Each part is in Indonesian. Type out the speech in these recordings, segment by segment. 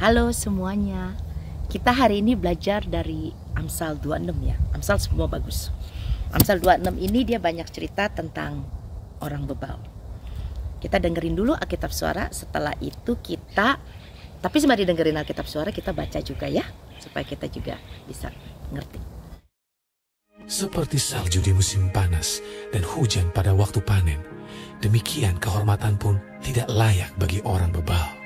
Halo semuanya. Kita hari ini belajar dari Amsal 26 ya. Amsal semua bagus. Amsal 26 ini dia banyak cerita tentang orang bebal. Kita dengerin dulu Alkitab Suara, setelah itu tapi sembari dengerin Alkitab Suara kita baca juga ya, supaya kita juga bisa ngerti. Seperti salju di musim panas dan hujan pada waktu panen, demikian kehormatan pun tidak layak bagi orang bebal.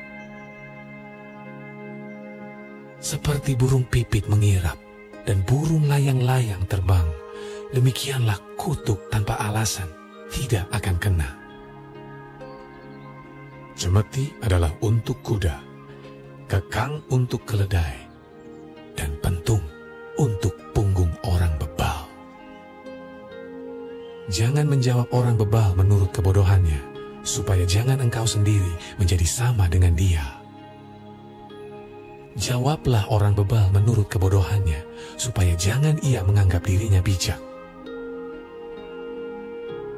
Seperti burung pipit mengirap dan burung layang-layang terbang, demikianlah kutuk tanpa alasan tidak akan kena. Cemeti adalah untuk kuda, kekang untuk keledai, dan pentung untuk punggung orang bebal. Jangan menjawab orang bebal menurut kebodohannya, supaya jangan engkau sendiri menjadi sama dengan dia. Jawablah orang bebal menurut kebodohannya, supaya jangan ia menganggap dirinya bijak.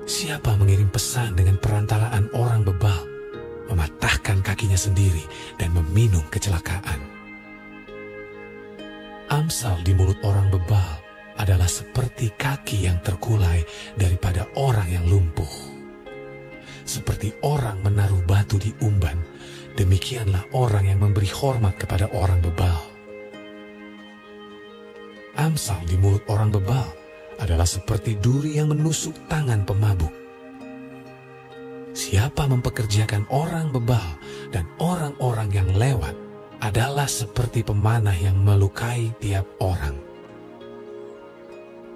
Siapa mengirim pesan dengan perantaraan orang bebal, mematahkan kakinya sendiri dan meminum kecelakaan. Amsal di mulut orang bebal adalah seperti kaki yang terkulai daripada orang yang lumpuh. Seperti orang menaruh batu di umban, demikianlah orang yang memberi hormat kepada orang bebal. Amsal di mulut orang bebal adalah seperti duri yang menusuk tangan pemabuk. Siapa mempekerjakan orang bebal dan orang-orang yang lewat adalah seperti pemanah yang melukai tiap orang.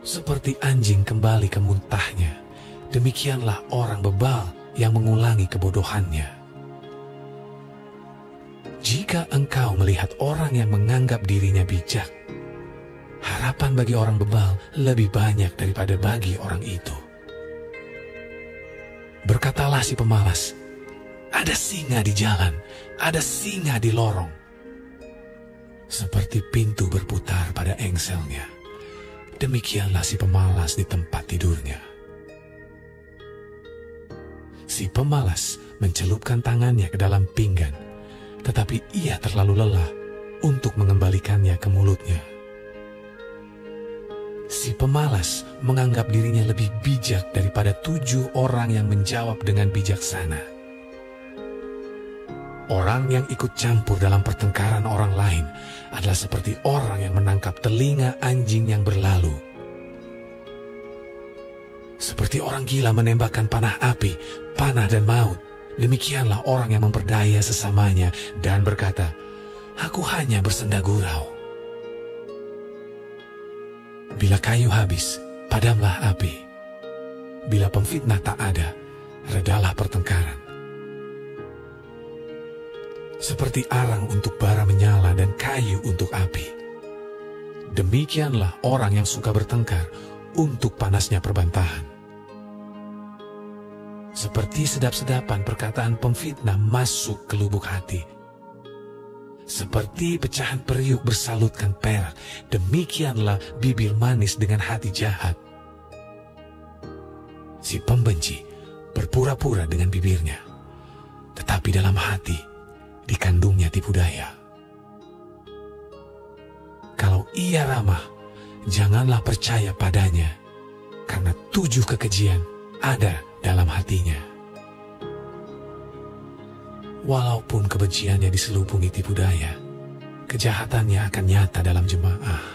Seperti anjing kembali ke muntahnya, demikianlah orang bebal yang mengulangi kebodohannya. Jika engkau melihat orang yang menganggap dirinya bijak, harapan bagi orang bebal lebih banyak daripada bagi orang itu. Berkatalah si pemalas, ada singa di jalan, ada singa di lorong. Seperti pintu berputar pada engselnya, demikianlah si pemalas di tempat tidurnya. Si pemalas mencelupkan tangannya ke dalam pinggan, tetapi ia terlalu lelah untuk mengembalikannya ke mulutnya. Si pemalas menganggap dirinya lebih bijak daripada 7 orang yang menjawab dengan bijaksana. Orang yang ikut campur dalam pertengkaran orang lain adalah seperti orang yang menangkap telinga anjing yang berlalu. Seperti orang gila menembakkan panah api, panah dan maut, demikianlah orang yang memperdaya sesamanya dan berkata, aku hanya bersenda gurau. Bila kayu habis, padamlah api. Bila pemfitnah tak ada, redalah pertengkaran. Seperti arang untuk bara menyala dan kayu untuk api, demikianlah orang yang suka bertengkar untuk panasnya perbantahan. Seperti sedap-sedapan perkataan pemfitnah masuk ke lubuk hati. Seperti pecahan periuk bersalutkan perak, demikianlah bibir manis dengan hati jahat. Si pembenci berpura-pura dengan bibirnya, tetapi dalam hati dikandungnya tipu daya. Kalau ia ramah, janganlah percaya padanya, karena 7 kekejian ada dalam hatinya. Walaupun kebenciannya diselubungi tipu daya, kejahatannya akan nyata dalam jemaah.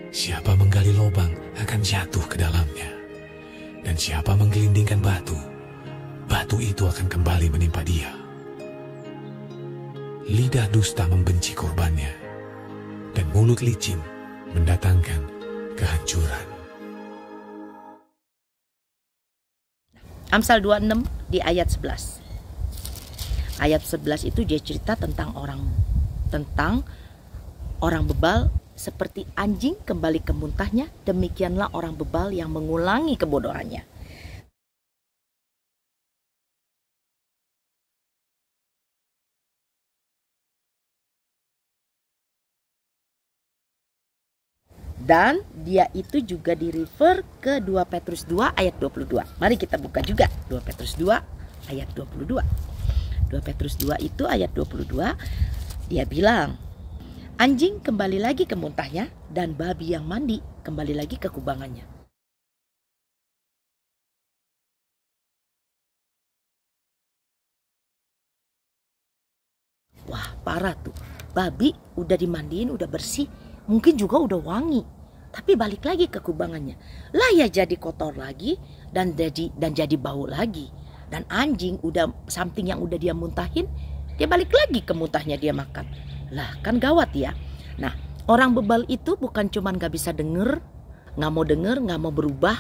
Siapa menggali lubang akan jatuh ke dalamnya, dan siapa menggelindingkan batu, batu itu akan kembali menimpa dia. Lidah dusta membenci korbannya, dan mulut licin mendatangkan kehancuran. Amsal 26 di ayat 11. Ayat 11 itu dia cerita tentang orang bebal seperti anjing kembali ke muntahnya, demikianlah orang bebal yang mengulangi kebodohannya. Dan dia itu juga di-refer ke 2 Petrus 2 ayat 22. Mari kita buka juga 2 Petrus 2 ayat 22. 2 Petrus 2 itu ayat 22, dia bilang, anjing kembali lagi ke muntahnya dan babi yang mandi kembali lagi ke kubangannya. Wah, parah tuh. Babi udah dimandiin, udah bersih, mungkin juga udah wangi, tapi balik lagi ke kubangannya. Lah ya jadi kotor lagi dan jadi bau lagi. Dan anjing udah something yang udah dia muntahin, dia balik lagi ke muntahnya dia makan. Lah kan gawat ya. Nah, orang bebal itu bukan cuman gak bisa denger, gak mau berubah,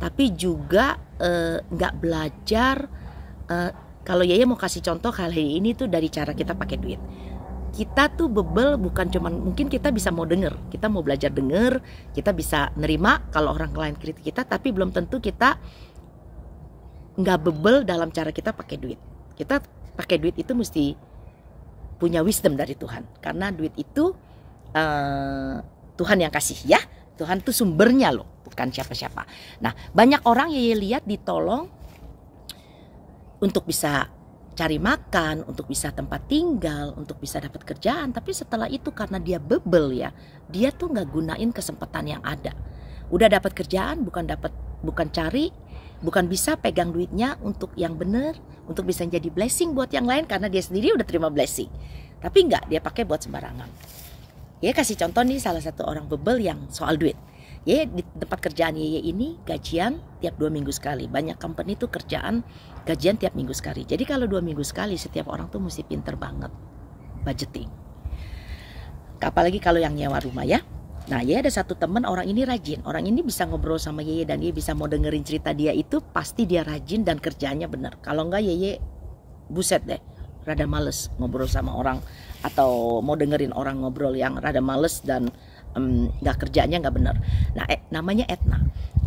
tapi juga gak belajar. Kalau Yaya mau kasih contoh kali ini tuh dari cara kita pakai duit. Kita tuh bebel bukan cuman, mungkin kita bisa mau denger, kita mau belajar denger, kita bisa nerima kalau orang lain kritik kita, tapi belum tentu kita nggak bebel dalam cara kita pakai duit. Kita pakai duit itu mesti punya wisdom dari Tuhan, karena duit itu Tuhan yang kasih ya. Tuhan tuh sumbernya loh, bukan siapa-siapa. Nah, banyak orang Yaya lihat ditolong untuk bisa cari makan, untuk bisa tempat tinggal, untuk bisa dapat kerjaan. Tapi setelah itu karena dia bebel ya, dia tuh nggak gunain kesempatan yang ada. Udah dapat kerjaan, bukan cari, bukan bisa pegang duitnya untuk yang benar, untuk bisa jadi blessing buat yang lain karena dia sendiri udah terima blessing. Tapi enggak, dia pakai buat sembarangan. Ya kasih contoh nih salah satu orang bebel yang soal duit. Ya di tempat kerjaan Yeye ini gajian tiap 2 minggu sekali. Banyak company tuh kerjaan gajian tiap minggu sekali. Jadi kalau 2 minggu sekali setiap orang tuh mesti pinter banget budgeting. Apalagi kalau yang nyewa rumah ya. Nah, Yeye ada satu teman, orang ini rajin. Orang ini bisa ngobrol sama Yeye dan Yeye bisa mau dengerin cerita dia itu, pasti dia rajin dan kerjaannya benar. Kalau enggak Yeye buset deh, rada males ngobrol sama orang atau mau dengerin orang ngobrol yang rada males dan kerjaannya nggak benar. Nah, namanya Etna.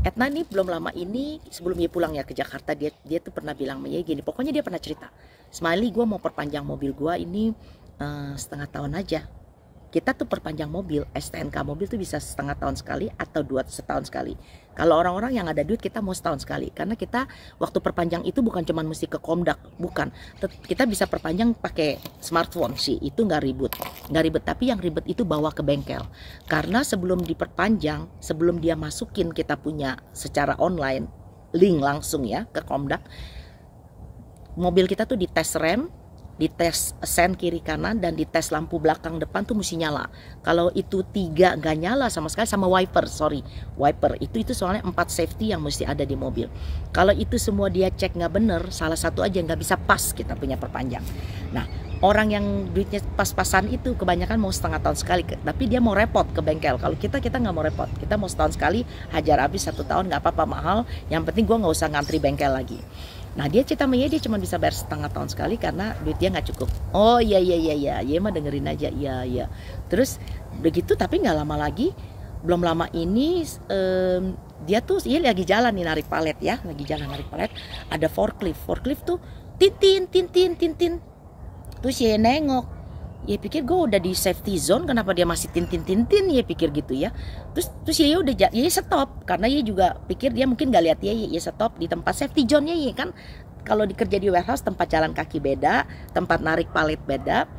Etna ini belum lama ini sebelum dia pulang ya ke Jakarta, dia tuh pernah bilang sama Yeye gini, pokoknya dia pernah cerita, Smiley gue mau perpanjang mobil gue ini setengah tahun aja. Kita tuh perpanjang mobil, STNK mobil tuh bisa setengah tahun sekali atau 2 setahun sekali. Kalau orang-orang yang ada duit kita mau setahun sekali. Karena kita waktu perpanjang itu bukan cuma mesti ke Komdak, bukan. Kita bisa perpanjang pakai smartphone sih, itu nggak ribet. Tapi yang ribet itu bawa ke bengkel. Karena sebelum diperpanjang, sebelum dia masukin kita punya secara online, link langsung ya ke Komdak, mobil kita tuh dites rem, dites sen kiri kanan, dan dites lampu belakang depan tuh mesti nyala. Kalau itu 3 nggak nyala sama sekali, sama wiper itu soalnya 4 safety yang mesti ada di mobil. Kalau itu semua dia cek nggak bener, salah satu aja nggak bisa pas kita punya perpanjang. Nah, orang yang duitnya pas-pasan itu kebanyakan mau setengah tahun sekali, tapi dia mau repot ke bengkel. Kalau kita nggak mau repot, kita mau setahun sekali, hajar habis 1 tahun nggak apa-apa, mahal. Yang penting gue nggak usah ngantri bengkel lagi. Nah, dia cerita sama dia cuma bisa bayar setengah tahun sekali karena duit dia nggak cukup. Oh iya, ya mah dengerin aja, iya. Terus begitu, tapi nggak lama lagi, belum lama ini dia tuh lagi jalan nih narik palet ya, ada forklift tuh tintin. Terus dia nengok, ya pikir gue udah di safety zone, kenapa dia masih tintin, ya pikir gitu ya. Terus ya udah, ya stop, karena ya juga pikir dia mungkin gak lihat ya stop di tempat safety zone ya kan. Kalau dikerja di warehouse tempat jalan kaki beda, tempat narik palet beda,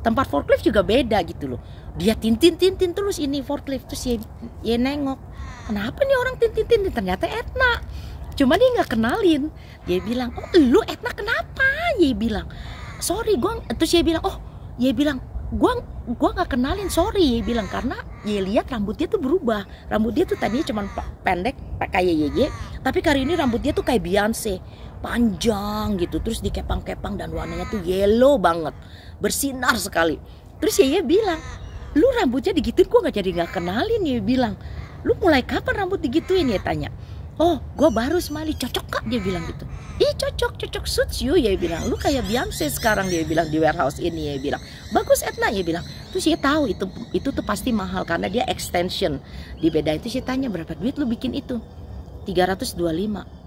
tempat forklift juga beda gitu loh. Dia tintin terus ini forklift. Terus ya nengok, kenapa nih orang tintin, ternyata Etna. Cuma dia nggak kenalin. Dia bilang, oh lu Etna kenapa? Dia bilang, sorry gua. Terus dia bilang, gua nggak kenalin, sorry. Dia bilang karena dia lihat rambutnya tuh berubah. Rambut dia tuh tadinya cuma pendek kayak Yeye, tapi kali ini rambut dia tuh kayak Beyonce, panjang gitu, terus dikepang-kepang dan warnanya tuh yellow banget, bersinar sekali. Terus Yeye bilang, lu rambutnya digituin, gua nggak kenalin. Dia bilang, lu mulai kapan rambut digituin? Dia tanya. Oh, gue baru Smiley, cocok kak? Dia bilang gitu. Ih cocok, suits you. Dia bilang, lu kayak Beyonce sekarang. Dia bilang di warehouse ini. Dia bilang, bagus Etna. Dia bilang, terus dia tahu itu tuh pasti mahal karena dia extension. Di beda itu saya tanya, berapa duit lu bikin itu? 325.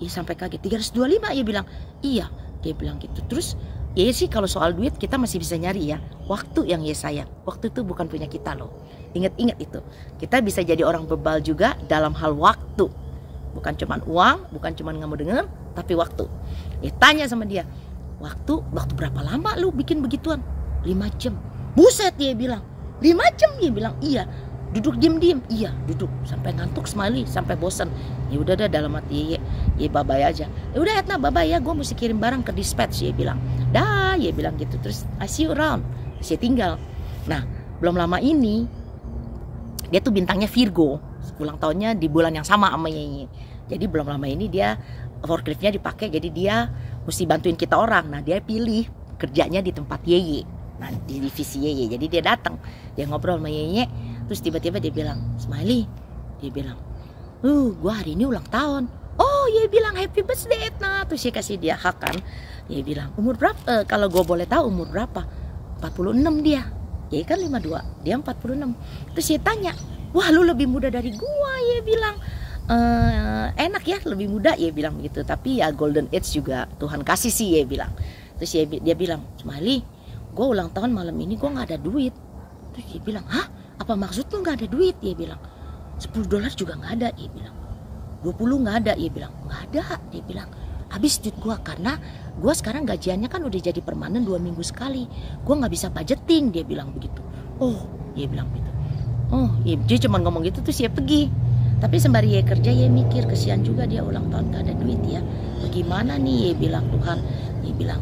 Iya sampai kaget. 325. Dia bilang, iya. Dia bilang gitu. Terus ya sih kalau soal duit kita masih bisa nyari ya. Waktu yang sayang. Waktu itu bukan punya kita loh. Ingat itu. Kita bisa jadi orang bebal juga dalam hal waktu. Bukan cuma uang, bukan cuma nggak mau denger, tapi waktu. Tanya sama dia, waktu berapa lama lu bikin begituan? 5 jam. Buset, dia bilang. 5 jam, dia bilang. Iya. Duduk diem-diem, iya duduk sampai ngantuk Smiley, sampai bosan. Ya udah dah, dalam hati ya bye-bye aja. Ya udah Etna, bye-bye ya, gue mesti kirim barang ke dispatch, ya bilang. Dah, ya bilang gitu. Terus I see you around. Terus ya tinggal. Nah, belum lama ini dia tuh bintangnya Virgo, ulang tahunnya di bulan yang sama sama Yeye. Jadi belum lama ini dia forkliftnya dipakai, jadi dia mesti bantuin kita orang. Nah, dia pilih kerjanya di tempat Yeye. Nah, di divisi Yeye. Jadi dia datang, dia ngobrol sama Yeye. Terus tiba-tiba dia bilang, Smiley, dia bilang, gua hari ini ulang tahun. Oh, Yeye bilang happy birthday Etna. Terus dia kasih dia hak kan. Yeye bilang, umur berapa? Kalau gue boleh tahu umur berapa? 46 dia. Yeye kan 52, dia 46. Terus dia tanya, wah lu lebih muda dari gua, Yeye bilang. Enak ya, lebih muda, Yeye bilang gitu. Tapi ya golden age juga Tuhan kasih sih, Yeye bilang. Terus dia bilang, Smiley, gue ulang tahun malam ini gue nggak ada duit. Terus dia bilang, hah? Apa maksud lu nggak ada duit? Dia bilang, $10 juga nggak ada. Dia bilang, 20 nggak ada. Dia bilang, nggak ada. Dia bilang, habis duit gue karena gue sekarang gajiannya kan udah jadi permanen 2 minggu sekali. Gue nggak bisa budgeting. Dia bilang begitu. Oh, dia bilang gitu. Oh, ya, dia cuma ngomong gitu terus dia pergi. Tapi sembari dia kerja, dia mikir kesian juga dia ulang tahun gak ada duit ya. Bagaimana nih? Dia bilang, Tuhan. Dia bilang,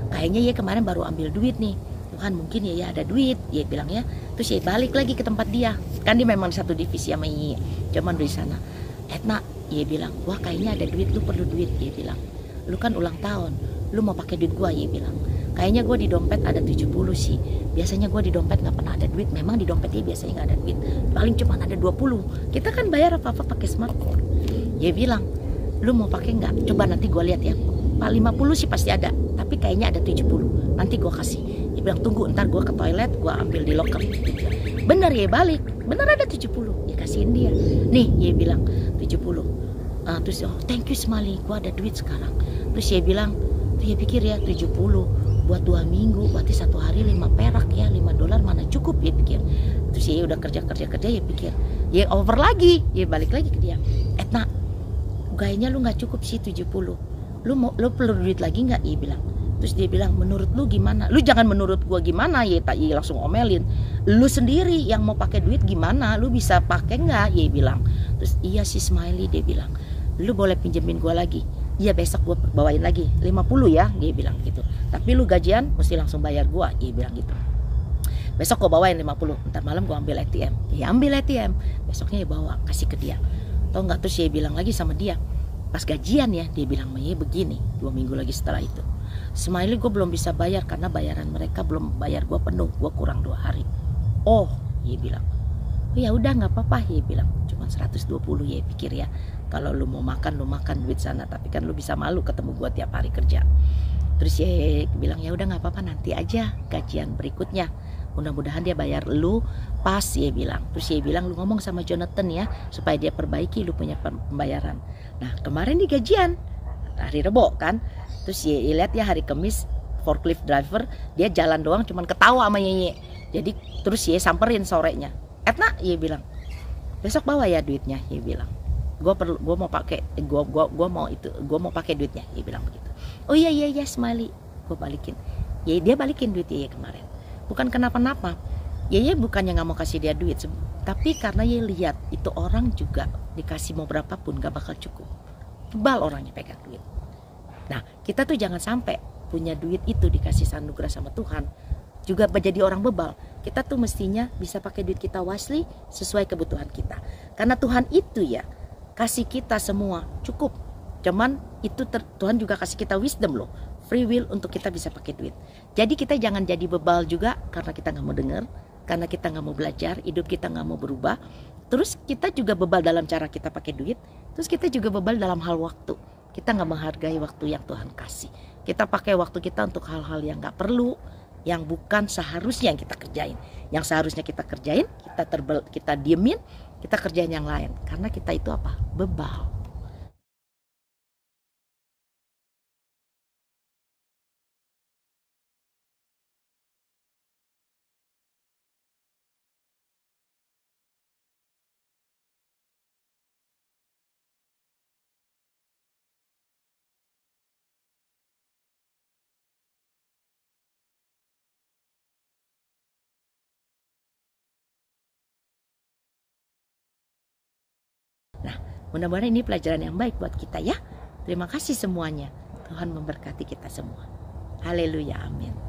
kayaknya ya kemarin baru ambil duit nih. Tuhan, mungkin ya ada duit. Dia bilang ya. Terus dia balik lagi ke tempat dia. Kan dia memang di satu divisi sama Yeye. Cuman dari sana, Etna, dia bilang, wah kayaknya ada duit, lu perlu duit. Dia bilang, lu kan ulang tahun, lu mau pakai duit gua. Dia bilang, kayaknya gua di dompet ada 70 sih. Biasanya gua di dompet nggak pernah ada duit. Memang di dompet dia biasanya nggak ada duit, paling cuma ada 20. Kita kan bayar apa-apa pakai smartphone. Dia bilang, lu mau pakai nggak? Coba nanti gua lihat ya. Pak 50 sih pasti ada, tapi kayaknya ada 70. Nanti gua kasih. Dia bilang, tunggu ntar gua ke toilet, gua ambil di locker. Bener ya, balik. Bener ada 70. Ya kasihin dia. Nih, dia bilang 70. Terus thank you Smiley, gua ada duit sekarang. Terus dia bilang, dia pikir ya 70 buat 2 minggu, berarti 1 hari 5 perak ya, $5 mana cukup, ya pikir. Terus ya udah kerja ya pikir, ya over lagi, ya balik lagi ke dia. Etna, kayaknya lu nggak cukup sih 70. Lu perlu duit lagi nggak? Ia bilang. Terus dia bilang, menurut lu gimana? Lu jangan menurut gua gimana, ya tak langsung omelin. Lu sendiri yang mau pakai duit gimana? Lu bisa pakai nggak? Ya bilang. Terus iya sih Smiley, dia bilang. Lu boleh pinjemin gua lagi. Iya besok gua bawain lagi 50 ya, dia bilang gitu. Tapi lu gajian mesti langsung bayar gua, dia bilang gitu. Besok gua bawain 50, ntar malam gua ambil ATM. Ya ambil ATM, besoknya ya bawa, kasih ke dia. Tau nggak, terus dia bilang lagi sama dia, pas gajian ya, dia bilang ya begini, 2 minggu lagi setelah itu, Smiley gue belum bisa bayar karena bayaran mereka belum bayar gue penuh, gue kurang 2 hari. Oh, dia bilang, oh, ya udah nggak apa-apa, dia bilang, cuma 120 ya pikir ya. Kalau lu mau makan, lu makan duit sana, tapi kan lu bisa malu ketemu gue tiap hari kerja. Terus ya bilang, ya udah nggak apa-apa, nanti aja gajian berikutnya. Mudah-mudahan dia bayar lu pas, ya bilang. Terus dia bilang, lu ngomong sama Jonathan ya, supaya dia perbaiki lu punya pembayaran. Nah kemarin di gajian hari Rebo kan. Terus ya lihat ya hari Kamis forklift driver dia jalan doang cuman ketawa sama Yeye. Jadi terus ya samperin sorenya. Etna, ya bilang, besok bawa ya duitnya, ya bilang. Gue mau pakai gue mau pakai duitnya, dia bilang begitu. Oh iya Smiley, gue balikin. Ya dia balikin duit Yeye kemarin, bukan kenapa-napa. Yeye bukannya nggak mau kasih dia duit, tapi karena Yeye lihat itu orang juga dikasih mau berapapun gak bakal cukup. Bebal orangnya pegang duit. Nah kita tuh jangan sampai punya duit itu dikasih anugerah sama Tuhan juga menjadi orang bebal. Kita tuh mestinya bisa pakai duit kita wisely sesuai kebutuhan kita. Karena Tuhan itu ya kasih kita semua cukup. Cuman itu Tuhan juga kasih kita wisdom loh, free will untuk kita bisa pakai duit. Jadi kita jangan jadi bebal juga karena kita nggak mau dengar, karena kita nggak mau belajar, hidup kita nggak mau berubah. Terus kita juga bebal dalam cara kita pakai duit. Terus kita juga bebal dalam hal waktu. Kita nggak menghargai waktu yang Tuhan kasih. Kita pakai waktu kita untuk hal-hal yang nggak perlu, yang bukan seharusnya yang kita kerjain. Yang seharusnya kita kerjain, kita diemin, kita kerjain yang lain. Karena kita itu apa? Bebal. Mudah-mudahan ini pelajaran yang baik buat kita ya. Terima kasih semuanya. Tuhan memberkati kita semua. Haleluya, amin.